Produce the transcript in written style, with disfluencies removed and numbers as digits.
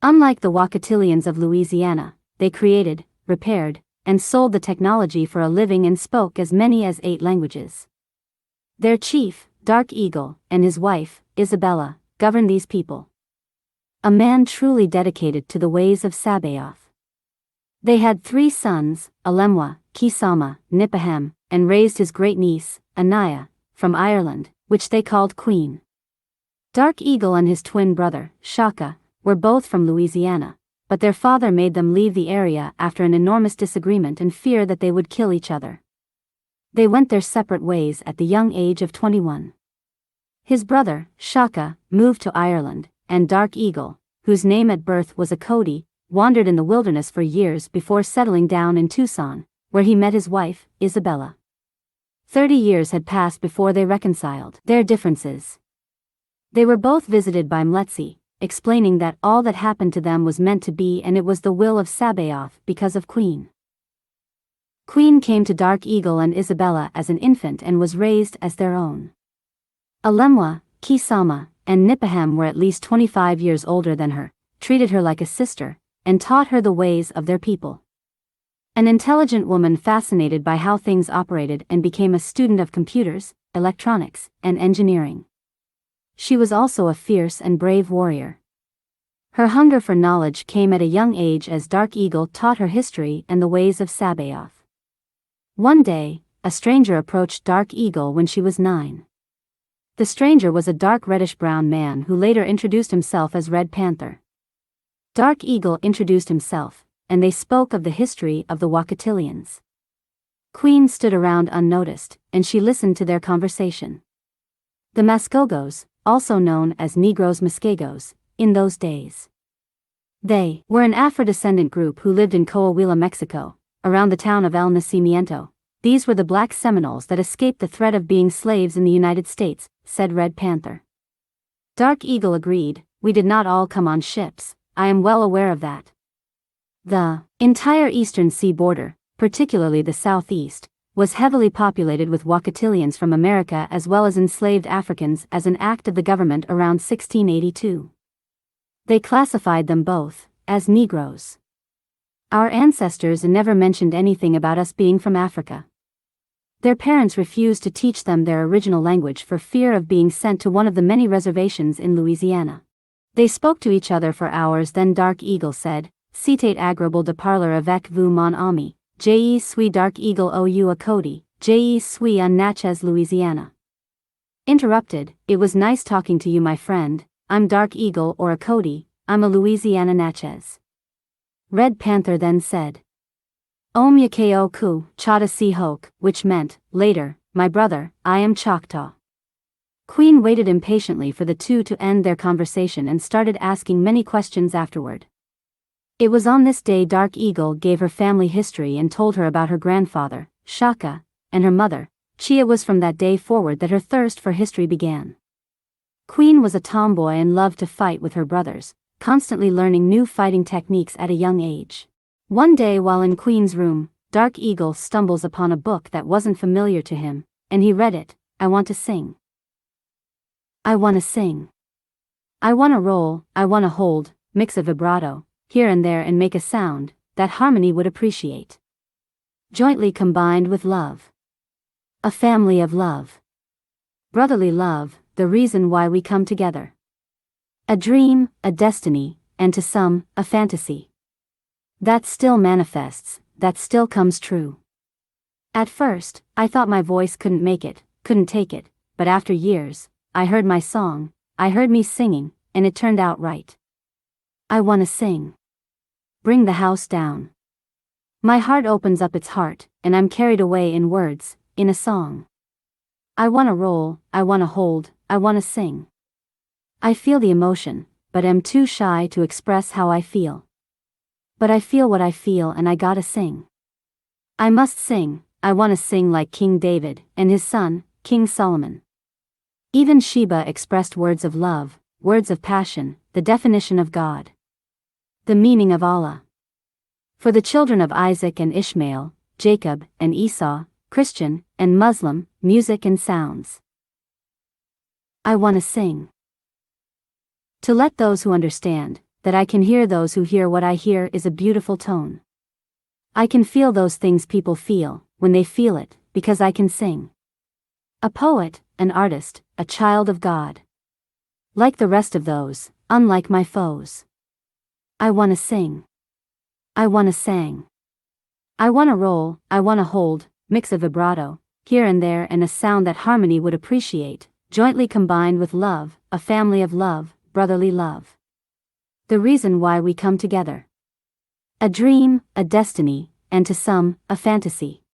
Unlike the Wakatilians of Louisiana, they created, repaired, and sold the technology for a living and spoke as many as 8 languages. Their chief, Dark Eagle, and his wife, Isabella, governed these people. A man truly dedicated to the ways of Sabaoth. They had 3 sons, Alemwa, Kisama, Nipahem, and raised his great-niece, Anaya, from Ireland, which they called Queen. Dark Eagle and his twin brother, Shaka, were both from Louisiana, but their father made them leave the area after an enormous disagreement and fear that they would kill each other. They went their separate ways at the young age of 21. His brother, Shaka, moved to Ireland, and Dark Eagle, whose name at birth was Akodi, wandered in the wilderness for years before settling down in Tucson, where he met his wife, Isabella. 30 years had passed before they reconciled their differences. They were both visited by Mletsi, explaining that all that happened to them was meant to be and it was the will of Sabaoth because of Queen. Queen came to Dark Eagle and Isabella as an infant and was raised as their own. Alemwa, Kisama, and Nipahem were at least 25 years older than her, treated her like a sister, and taught her the ways of their people. An intelligent woman fascinated by how things operated and became a student of computers, electronics, and engineering. She was also a fierce and brave warrior. Her hunger for knowledge came at a young age as Dark Eagle taught her history and the ways of Sabaoth. One day, a stranger approached Dark Eagle when she was 9. The stranger was a dark reddish-brown man who later introduced himself as Red Panther. Dark Eagle introduced himself, and they spoke of the history of the Wakatilians. Queen stood around unnoticed, and she listened to their conversation. The Muskogos, also known as Negros Muskegos, in those days. They were an Afro-descendant group who lived in Coahuila, Mexico, around the town of El Nacimiento. These were the black Seminoles that escaped the threat of being slaves in the United States, said Red Panther. Dark Eagle agreed, we did not all come on ships, I am well aware of that. The entire eastern sea border, particularly the southeast, was heavily populated with Wakatilians from America as well as enslaved Africans as an act of the government around 1682. They classified them both as Negroes. Our ancestors never mentioned anything about us being from Africa. Their parents refused to teach them their original language for fear of being sent to one of the many reservations in Louisiana. They spoke to each other for hours, then Dark Eagle said, Citate agréable de parler avec vous mon ami. Je suis Dark Eagle ou Akodi, je suis un Natchez, Louisiana. Interrupted, it was nice talking to you, my friend, I'm Dark Eagle or Akodi, I'm a Louisiana Natchez. Red Panther then said, Wanyenyekevu, Chata si hoke, which meant, later, my brother, I am Choctaw. Queen waited impatiently for the two to end their conversation and started asking many questions afterward. It was on this day Dark Eagle gave her family history and told her about her grandfather, Shaka, and her mother. It was from that day forward that her thirst for history began. Queen was a tomboy and loved to fight with her brothers, constantly learning new fighting techniques at a young age. One day while in Queen's room, Dark Eagle stumbles upon a book that wasn't familiar to him, and he read it, I want to sing. I want to sing. I want to roll, I want to hold, mix a vibrato, here and there and make a sound that harmony would appreciate. Jointly combined with love. A family of love. Brotherly love, the reason why we come together. A dream, a destiny, and to some, a fantasy. That still manifests, that still comes true. At first, I thought my voice couldn't make it, couldn't take it, but after years, I heard my song, I heard me singing, and it turned out right. I want to sing. Bring the house down. My heart opens up its heart, and I'm carried away in words, in a song. I want to roll, I want to hold, I want to sing. I feel the emotion, but am too shy to express how I feel. But I feel what I feel and I gotta sing. I must sing, I want to sing like King David and his son, King Solomon. Even Sheba expressed words of love, words of passion, the definition of God. The meaning of Allah. For the children of Isaac and Ishmael, Jacob and Esau, Christian and Muslim, music and sounds. I want to sing. To let those who understand, that I can hear those who hear what I hear is a beautiful tone. I can feel those things people feel, when they feel it, because I can sing. A poet, an artist, a child of God. Like the rest of those, unlike my foes. I wanna sing. I wanna sang. I wanna roll, I wanna hold, mix a vibrato, here and there and a sound that harmony would appreciate, jointly combined with love, a family of love, brotherly love. The reason why we come together. A dream, a destiny, and to some, a fantasy.